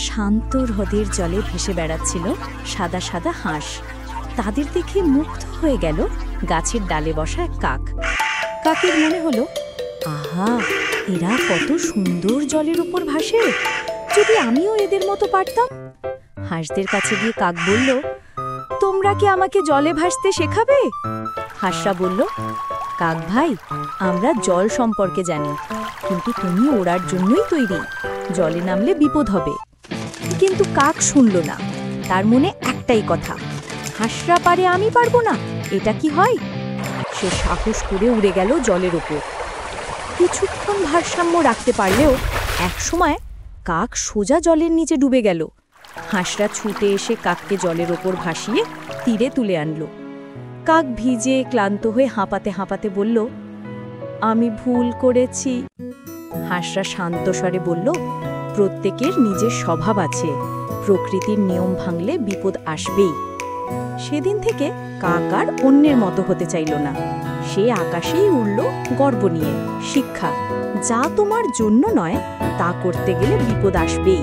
শান্ত হ্রদের জলে ভেসে বেড়াচ্ছিল সাদা সাদা হাঁস। তাদের দেখে মুগ্ধ হয়ে গেল গাছের ডালে বসা এক কাক। কাকের মনে হলো, আহা, এরা কত সুন্দর জলের উপর ভাসে, যদি আমিও এদের মতো পারতাম। হাঁসদের কাছে গিয়ে কাক বলল, তোমরা কি আমাকে জলে ভাসতে শেখাবে? হাঁসরা বলল, কাক ভাই, আমরা জল সম্পর্কে জানি, কিন্তু তুমি ওড়ার জন্যই তৈরি, জলে নামলে বিপদ হবে। কিন্তু কাক শুনল না, তার মনে একটাই কথা, হাঁসরা পারে আমি পারবো না, এটা কি হয়? সে সাহস করে উড়ে গেল জলের ওপর। কিছুক্ষণ ভারসাম্য রাখতে পারলেও একসময় কাক সোজা জলের নিচে ডুবে গেল। হাঁসরা ছুটে এসে কাককে জলের ওপর ভাসিয়ে তীরে তুলে আনলো। কাক ভিজে ক্লান্ত হয়ে হাঁপাতে হাঁপাতে বলল, আমি ভুল করেছি। হাঁসরা শান্ত স্বরে বলল, প্রত্যেকের নিজের স্বভাব আছে, প্রকৃতির নিয়ম ভাঙলে বিপদ আসবেই। সেদিন থেকে কাক আর অন্যের মতো হতে চাইল না। সে আকাশেই উড়ল গর্ব নিয়ে। শিক্ষা, যা তোমার জন্য নয় তা করতে গেলে বিপদ আসবেই।